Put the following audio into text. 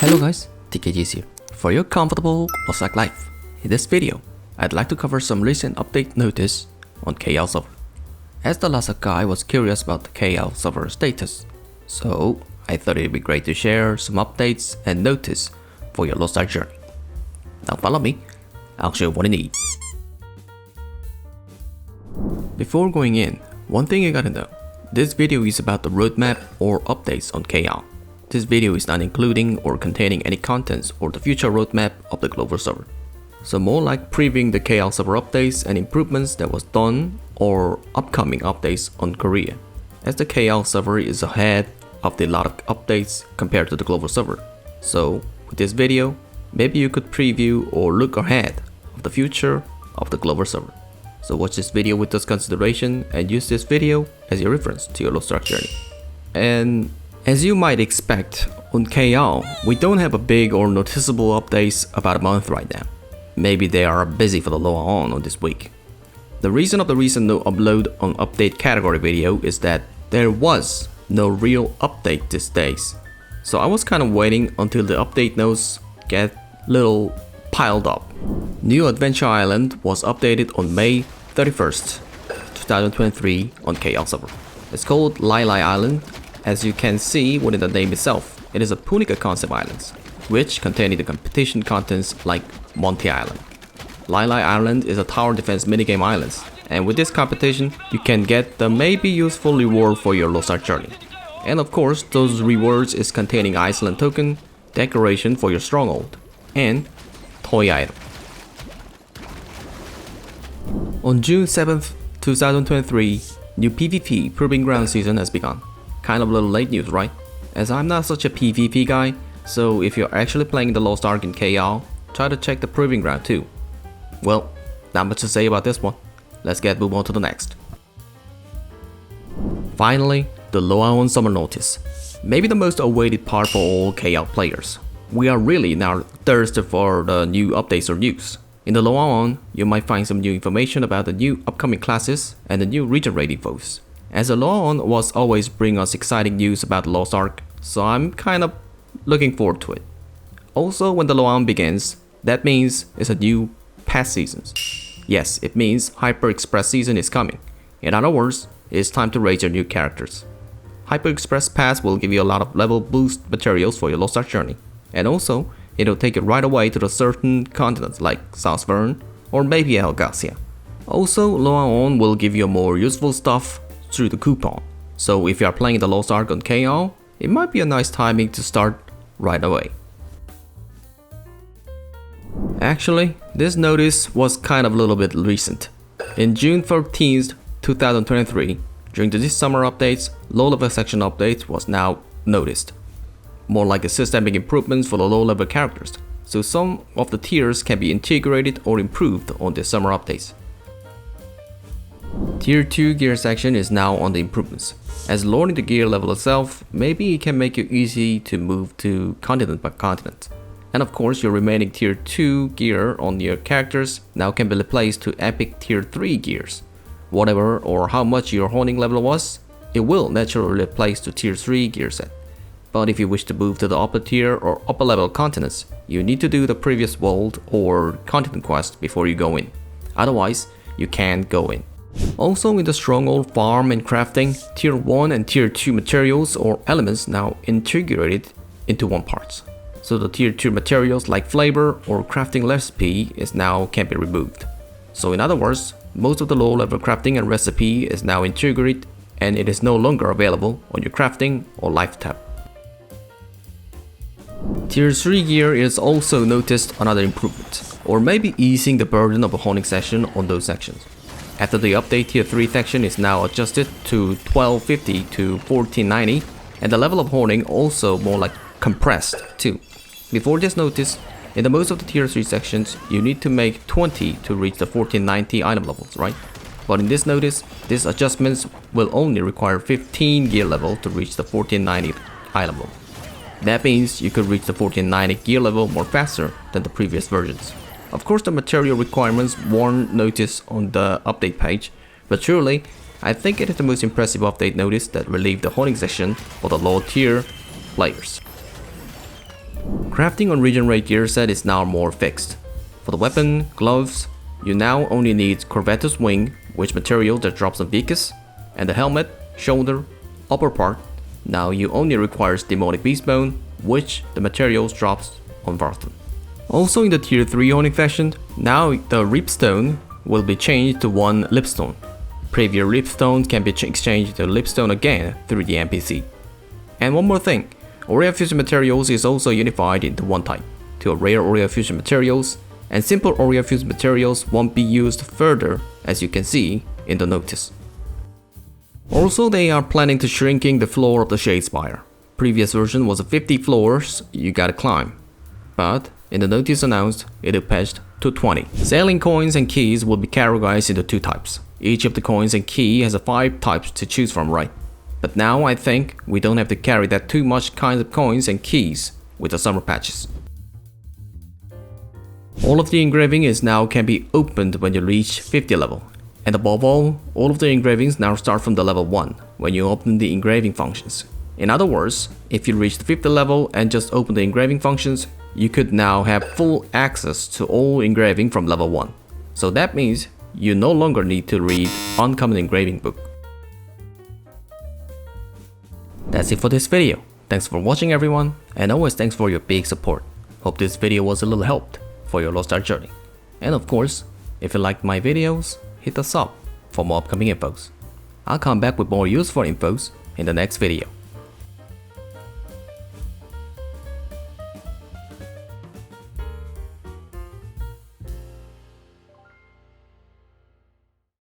Hello guys, TKG is here for your comfortable LostArk life. In this video, I'd like to cover some recent update notice on KL server. As the LostArk guy was curious about the KL server status, so I thought it'd be great to share some updates and notice for your LostArk journey. Now follow me, I'll show you what you need. Before going in, one thing you gotta know, this video is about the roadmap or updates on KL. This video is not including or containing any contents or the future roadmap of the global server. So more like previewing the KL server updates and improvements that was done or upcoming updates on Korea, as the KL server is ahead of the lot of updates compared to the global server. So with this video, maybe you could preview or look ahead of the future of the global server. So watch this video with this consideration and use this video as your reference to your LostArk journey. And as you might expect, on KL, we don't have a big or noticeable updates about a month right now. Maybe they are busy for the LOA On this week. The reason of the recent no upload on update category video is that there was no real update these days. So I was kind of waiting until the update notes get little piled up. New Adventure Island was updated on May 31st, 2023 on KL server. It's called Lai Island. As you can see within the name itself, it is a Punica concept island, which containing the competition contents like Monty Island. Lai Island is a tower defense minigame island, and with this competition, you can get the maybe useful reward for your LostArk journey. And of course, those rewards is containing Iceland token, decoration for your stronghold, and toy item. On June 7th, 2023, new PvP Proving Ground season has begun. Kind of a little late news, right? As I'm not such a PvP guy, so if you're actually playing the LostArk in KL, try to check the Proving Ground too. Well, not much to say about this one. Let's move on to the next. Finally, the LOA On Summer Notice. Maybe the most awaited part for all KL players. We are really now thirsty for the new updates or news. In the LOA On, you might find some new information about the new upcoming classes and the new region rating infos. As the LOA On was always bring us exciting news about the LostArk, so I'm kind of looking forward to it. Also, when the LOA On begins, that means it's a new pass season. Yes, it means Hyper Express season is coming. In other words, it's time to raise your new characters. Hyper Express Pass will give you a lot of level boost materials for your LostArk journey. And also, it'll take you right away to the certain continents like South Vern or maybe Algacia. Also, LOA On will give you more useful stuff through the coupon. So if you are playing the LostArk on KL, it might be a nice timing to start right away. Actually, this notice was kind of a little bit recent. In June 13th, 2023, during this summer updates, low-level section update was now noticed. More like a systemic improvements for the low-level characters, so some of the tiers can be integrated or improved on the summer updates. Tier 2 gear section is now on the improvements. As lowering the gear level itself, maybe it can make it easy to move to continent by continent. And of course, your remaining Tier 2 gear on your characters now can be replaced to epic Tier 3 gears. Whatever or how much your honing level was, it will naturally replace to Tier 3 gear set. But if you wish to move to the upper tier or upper level continents, you need to do the previous world or continent quest before you go in. Otherwise, you can't go in. Also in the stronghold farm and crafting, tier 1 and tier 2 materials or elements now integrated into one part. So the tier 2 materials like flavor or crafting recipe is now can be removed. So in other words, most of the low level crafting and recipe is now integrated and it is no longer available on your crafting or life tab. Tier 3 gear is also noticed another improvement, or maybe easing the burden of a honing section on those sections. After the update, Tier 3 section is now adjusted to 1250 to 1490, and the level of honing also more like compressed too. Before this notice, in the most of the Tier 3 sections, you need to make 20 to reach the 1490 item levels, right? But in this notice, these adjustments will only require 15 gear level to reach the 1490 item level. That means you could reach the 1490 gear level more faster than the previous versions. Of course, the material requirements weren't noticed on the update page, but truly, I think it is the most impressive update notice that relieved the honing section for the lower tier players. Crafting on region rate gear set is now more fixed. For the weapon, gloves, you now only need Corvetto's wing, which material that drops on Vicus, and the helmet, shoulder, upper part. Now you only requires Demonic Beastbone, which the materials drops on Varthon. Also in the tier 3 honing faction, now the Ripstone will be changed to one Lipstone. Previous Lipstones can be exchanged to Lipstone again through the NPC. And one more thing, Aurea Fusion Materials is also unified into one type, to rare Aurea Fusion Materials, and simple Aurea Fusion Materials won't be used further, as you can see in the notice. Also, they are planning to shrinking the floor of the Shadespire. Previous version was 50 floors you gotta climb, but in the notice announced, it is patched to 20. Sailing coins and keys will be categorized into 2 types. Each of the coins and key has 5 types to choose from, right? But now I think we don't have to carry that too much kinds of coins and keys with the summer patches. All of the engraving is now can be opened when you reach 50 level. And above all of the engravings now start from the level 1 when you open the engraving functions. In other words, if you reach the 50th level and just open the engraving functions, you could now have full access to all engraving from level 1. So that means you no longer need to read Uncommon Engraving Book. That's it for this video. Thanks for watching everyone, and always thanks for your big support. Hope this video was a little help for your LostArk journey. And of course, if you liked my videos, hit the sub for more upcoming infos. I'll come back with more useful infos in the next video.